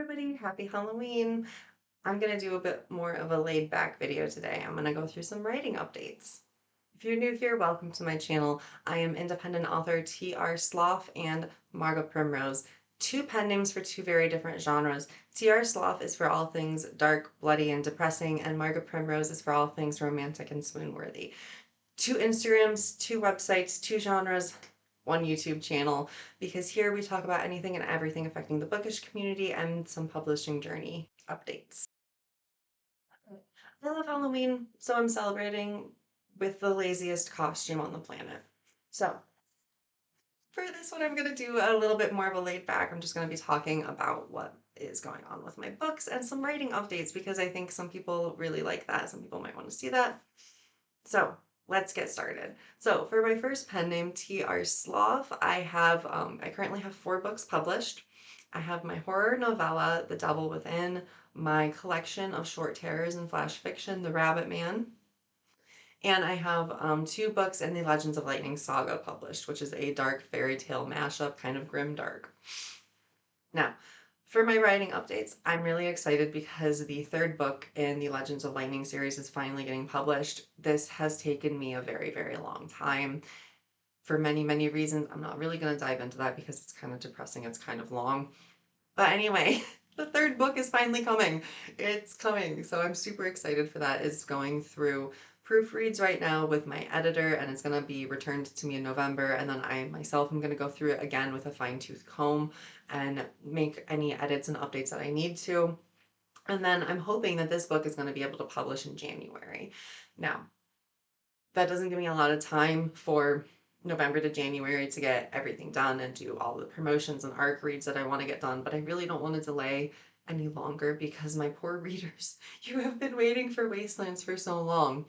everybody, happy Halloween. I'm gonna do a bit more of a laid back video today. I'm gonna go through some writing updates. If you're new here, welcome to my channel. I am independent author T.R. Slauf and Margot Primrose, two pen names for two very different genres. T.R. Slauf is for all things dark, bloody, and depressing, and Margot Primrose is for all things romantic and swoon-worthy. Two Instagrams, two websites, two genres, one YouTube channel, because here we talk about anything and everything affecting the bookish community and some publishing journey updates. I love Halloween, so I'm celebrating with the laziest costume on the planet. So for this one, I'm going to do a little bit more of a laid back. I'm just going to be talking about what is going on with my books and some writing updates because I think some people really like that. Some people might want to see that. So let's get started. So for my first pen name, T.R. Slauf, I currently have 4 books published. I have my horror novella, The Devil Within, my collection of short terrors and flash fiction, The Rabbit Man, and I have 2 books in the Legends of Lightning saga published, which is a dark fairy tale mashup, kind of grim dark. Now, for my writing updates, I'm really excited because the 3rd book in the Legends of Lightning series is finally getting published. This has taken me a very, very long time for many, many reasons. I'm not really going to dive into that because it's kind of depressing. It's kind of long. But anyway, the 3rd book is finally coming. It's coming. So I'm super excited for that. It's going through proofreads right now with my editor, and it's going to be returned to me in November, and then I myself am going to go through it again with a fine-tooth comb and make any edits and updates that I need to. And then I'm hoping that this book is going to be able to publish in January. Now, that doesn't give me a lot of time for November to January to get everything done and do all the promotions and ARC reads that I want to get done, but I really don't want to delay any longer because my poor readers, you have been waiting for Wastelands for so long.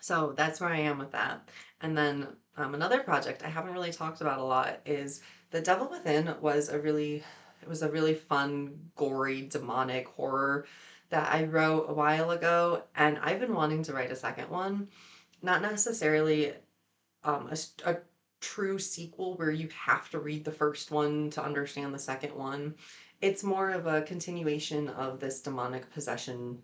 So that's where I am with that. And then another project I haven't really talked about a lot is The Devil Within was a really fun, gory, demonic horror that I wrote a while ago, and I've been wanting to write a second one. Not necessarily a true sequel where you have to read the first one to understand the second one. It's more of a continuation of this demonic possession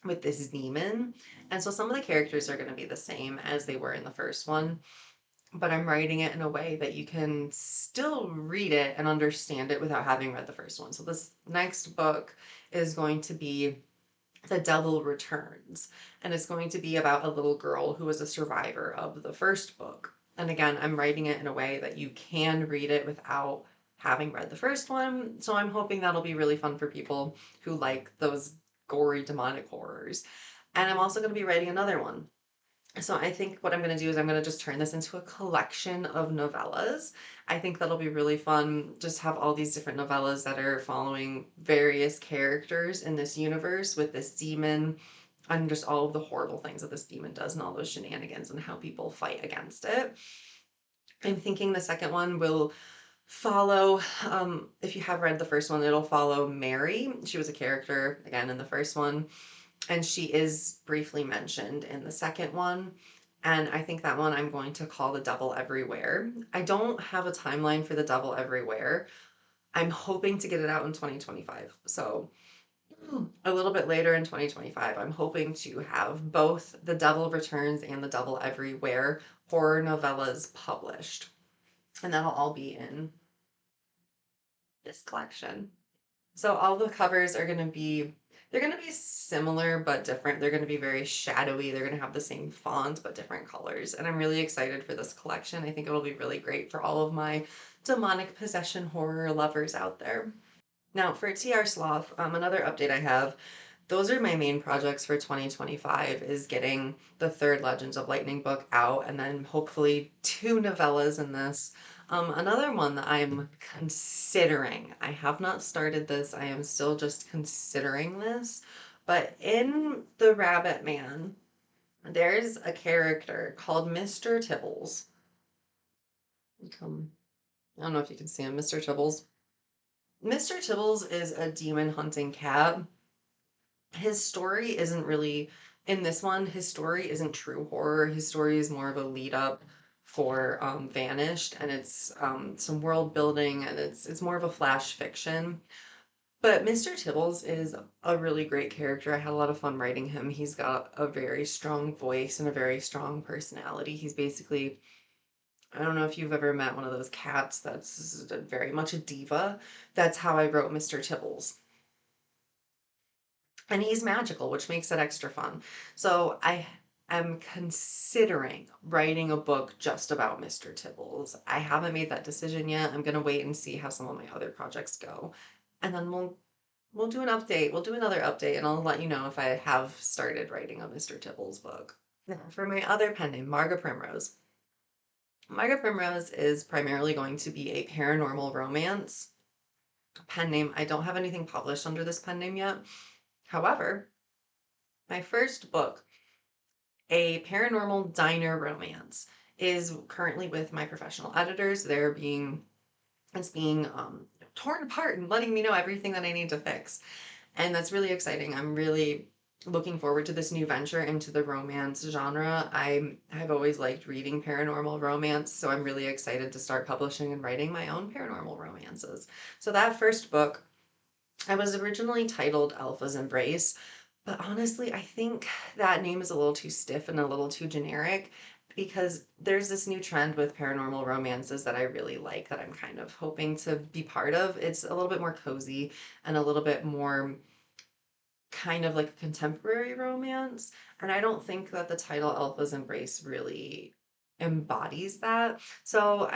with this demon. And so some of the characters are going to be the same as they were in the first one, but I'm writing it in a way that you can still read it and understand it without having read the first one. So this next book is going to be The Devil Returns, and it's going to be about a little girl who was a survivor of the first book. And again, I'm writing it in a way that you can read it without having read the first one. So I'm hoping that'll be really fun for people who like those gory demonic horrors. And I'm also going to be writing another one. So I think what I'm going to do is I'm going to just turn this into a collection of novellas. I think that'll be really fun. Just have all these different novellas that are following various characters in this universe with this demon and just all of the horrible things that this demon does and all those shenanigans and how people fight against it. I'm thinking the second one will follow, if you have read the first one, it'll follow Mary. She was a character, again, in the first one, and she is briefly mentioned in the second one. And I think that one I'm going to call The Devil Everywhere. I don't have a timeline for The Devil Everywhere. I'm hoping to get it out in 2025. So a little bit later in 2025, I'm hoping to have both The Devil Returns and The Devil Everywhere horror novellas published. And that'll all be in this collection. So all the covers are going to be, they're going to be similar but different. They're going to be very shadowy. They're going to have the same font but different colors. And I'm really excited for this collection. I think it'll be really great for all of my demonic possession horror lovers out there. Now for TR Sloth, another update I have, those are my main projects for 2025 is getting the 3rd Legends of Lightning book out and then hopefully 2 novellas in this. Another one that I'm considering, I have not started this, I am still just considering this, but in The Rabbit Man, there's a character called Mr. Tibbles. I don't know if you can see him, Mr. Tibbles. Mr. Tibbles is a demon hunting cat. His story isn't really, in this one, his story isn't true horror. His story is more of a lead up for Vanished, and it's some world building, and it's more of a flash fiction. But Mr. Tibbles is a really great character. I had a lot of fun writing him. He's got a very strong voice and a very strong personality. He's basically, I don't know if you've ever met one of those cats that's very much a diva. That's how I wrote Mr. Tibbles. And he's magical, which makes it extra fun. So I am considering writing a book just about Mr. Tibbles. I haven't made that decision yet. I'm gonna wait and see how some of my other projects go. And then we'll do an update. We'll do another update and I'll let you know if I have started writing a Mr. Tibbles book. Now, for my other pen name, Margot Primrose. Margot Primrose is primarily going to be a paranormal romance pen name. I don't have anything published under this pen name yet. However, my first book, a paranormal diner romance, is currently with my professional editors. It's being torn apart and letting me know everything that I need to fix. And that's really exciting. I'm really looking forward to this new venture into the romance genre. I've always liked reading paranormal romance, so I'm really excited to start publishing and writing my own paranormal romances. So that first book, I was originally titled Alpha's Embrace, but honestly, I think that name is a little too stiff and a little too generic because there's this new trend with paranormal romances that I really like that I'm kind of hoping to be part of. It's a little bit more cozy and a little bit more kind of like a contemporary romance. And I don't think that the title Alpha's Embrace really embodies that. So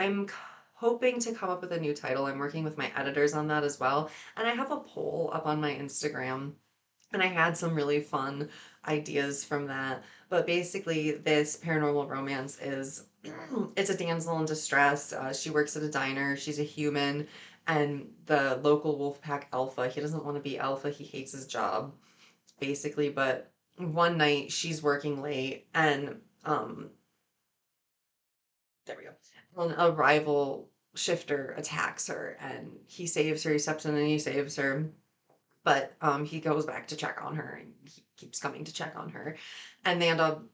hoping to come up with a new title. I'm working with my editors on that as well. And I have a poll up on my Instagram and I had some really fun ideas from that. But basically, this paranormal romance is it's a damsel in distress. She works at a diner. She's a human, and the local wolf pack alpha. He doesn't want to be alpha. He hates his job, basically. But one night she's working late, and there we go. And a rival shifter attacks her, and he saves her. He steps in and he saves her, but he goes back to check on her and he keeps coming to check on her and they end up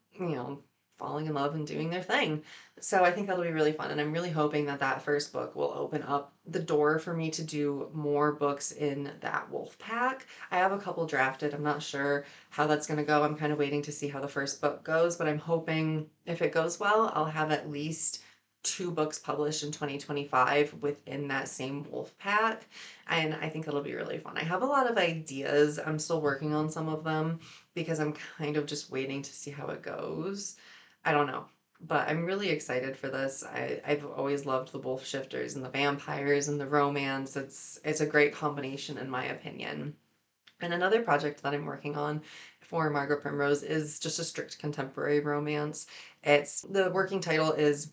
falling in love and doing their thing. So I think that'll be really fun and I'm really hoping that that first book will open up the door for me to do more books in that wolf pack. I have a couple drafted. I'm not sure how that's going to go. I'm kind of waiting to see how the first book goes, but I'm hoping if it goes well I'll have at least two books published in 2025 within that same wolf pack, and I think it'll be really fun. I have a lot of ideas. I'm still working on some of them because I'm kind of just waiting to see how it goes. I don't know, but I'm really excited for this. I've always loved the wolf shifters and the vampires and the romance. It's a great combination in my opinion. And another project that I'm working on for Margot Primrose is just a strict contemporary romance. It's the working title is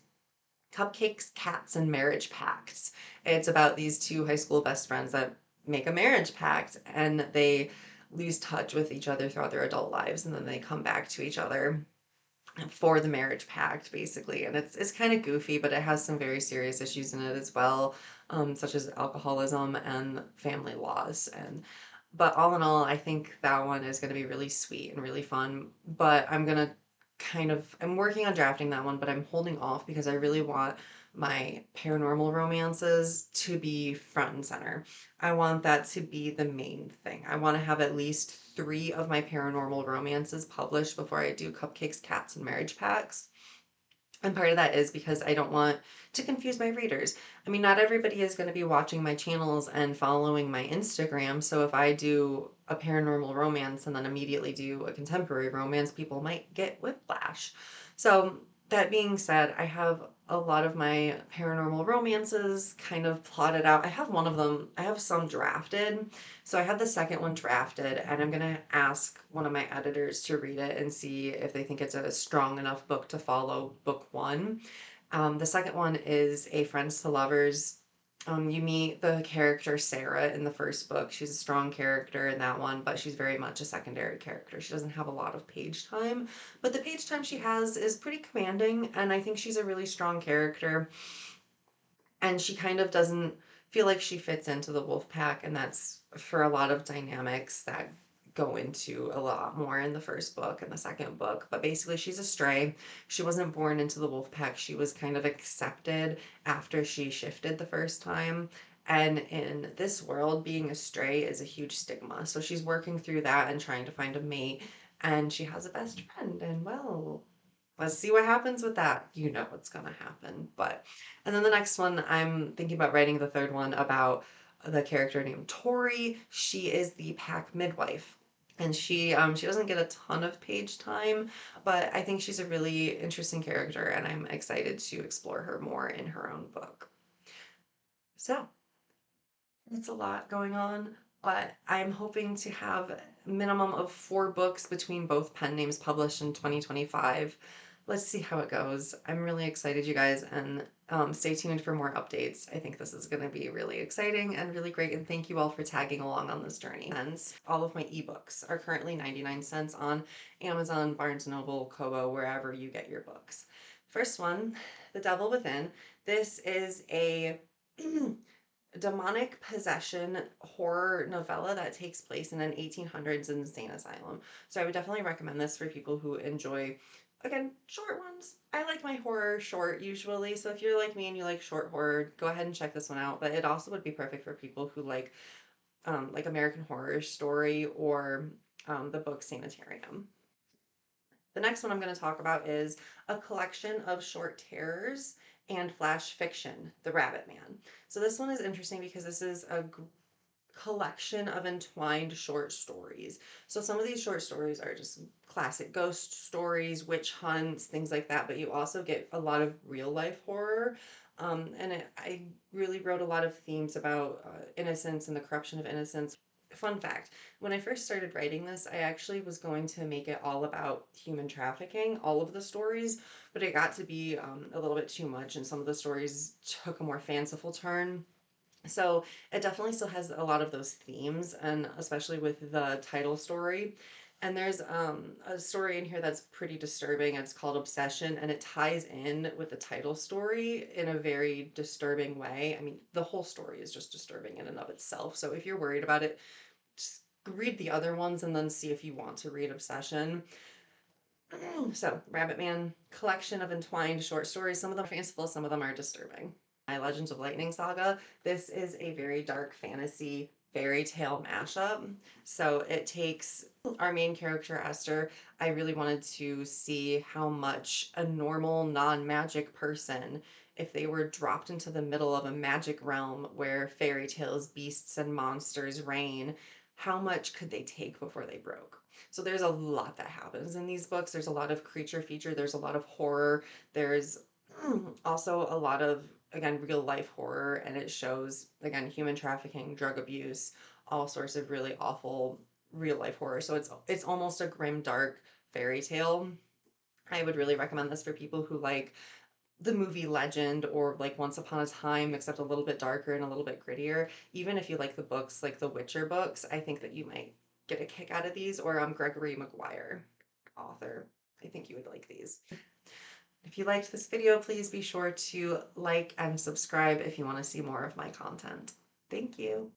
Cupcakes, Cats, and Marriage Pacts. It's about these two high school best friends that make a marriage pact and they lose touch with each other throughout their adult lives and then they come back to each other for the marriage pact basically, and it's kind of goofy but it has some very serious issues in it as well, such as alcoholism and family laws. And but all in all I think that one is going to be really sweet and really fun, but I'm working on drafting that one but I'm holding off because I really want my paranormal romances to be front and center. I want that to be the main thing. I want to have at least three of my paranormal romances published before I do Cupcakes, Cats, and Marriage Packs. And part of that is because I don't want to confuse my readers. I mean, not everybody is going to be watching my channels and following my Instagram. So if I do a paranormal romance and then immediately do a contemporary romance, people might get whiplash. So that being said, I have a lot of my paranormal romances kind of plotted out. I have one of them, I have some drafted. So I have the second one drafted, and I'm going to ask one of my editors to read it and see if they think it's a strong enough book to follow book one. The second one is A Friends to Lovers. You meet the character Sarah in the first book. She's a strong character in that one, but she's very much a secondary character. She doesn't have a lot of page time, but the page time she has is pretty commanding, and I think she's a really strong character. And she kind of doesn't feel like she fits into the wolf pack, and that's for a lot of dynamics that go into a lot more in the first book and the second book. But basically she's a stray. She wasn't born into the wolf pack. She was kind of accepted after she shifted the first time, And in this world, being a stray is a huge stigma. So she's working through that and trying to find a mate. And she has a best friend. And well, let's see what happens with that. You know what's going to happen. And then the next one, I'm thinking about writing the third one about the character named Tori. She is the pack midwife. And she doesn't get a ton of page time, but I think she's a really interesting character, and I'm excited to explore her more in her own book. So it's a lot going on, but I'm hoping to have minimum of 4 books between both pen names published in 2025. Let's see how it goes. I'm really excited, you guys, and stay tuned for more updates. I think this is going to be really exciting and really great, and thank you all for tagging along on this journey. And all of my ebooks are currently 99 cents on Amazon, Barnes & Noble, Kobo, wherever you get your books. First one, The Devil Within. This is a demonic possession horror novella that takes place in an 1800s insane asylum. So I would definitely recommend this for people who enjoy, again, short ones. I like my horror short usually, so if you're like me and you like short horror, go ahead and check this one out. But it also would be perfect for people who like American Horror Story or the book Sanitarium. The next one I'm going to talk about is a collection of short terrors and flash fiction, The Rabbit Man. So this one is interesting because this is a collection of entwined short stories. So some of these short stories are just classic ghost stories, witch hunts, things like that, but you also get a lot of real life horror. I really wrote a lot of themes about innocence and the corruption of innocence. Fun fact, when I first started writing this, I actually was going to make it all about human trafficking, all of the stories, but it got to be a little bit too much, and some of the stories took a more fanciful turn. So it definitely still has a lot of those themes, and especially with the title story. And there's a story in here that's pretty disturbing. It's called Obsession, and it ties in with the title story in a very disturbing way. I mean, the whole story is just disturbing in and of itself. So if you're worried about it, just read the other ones and then see if you want to read Obsession. So, Rabbit Man, collection of entwined short stories. Some of them are fanciful, some of them are disturbing. My Legends of Lightning saga. This is a very dark fantasy fairy tale mashup. So it takes our main character, Esther. I really wanted to see how much a normal, non magic person, if they were dropped into the middle of a magic realm where fairy tales, beasts, and monsters reign, how much could they take before they broke? So there's a lot that happens in these books. There's a lot of creature feature, there's a lot of horror, there's also a lot of, again, real life horror, and it shows, again, human trafficking, drug abuse, all sorts of really awful real life horror. So it's almost a grim dark fairy tale. I would really recommend this for people who like the movie Legend or like Once Upon a Time, except a little bit darker and a little bit grittier. Even if you like the books, like the Witcher books, I think that you might get a kick out of these. Or Gregory Maguire, author. I think you would like these. If you liked this video, please be sure to like and subscribe if you want to see more of my content. Thank you.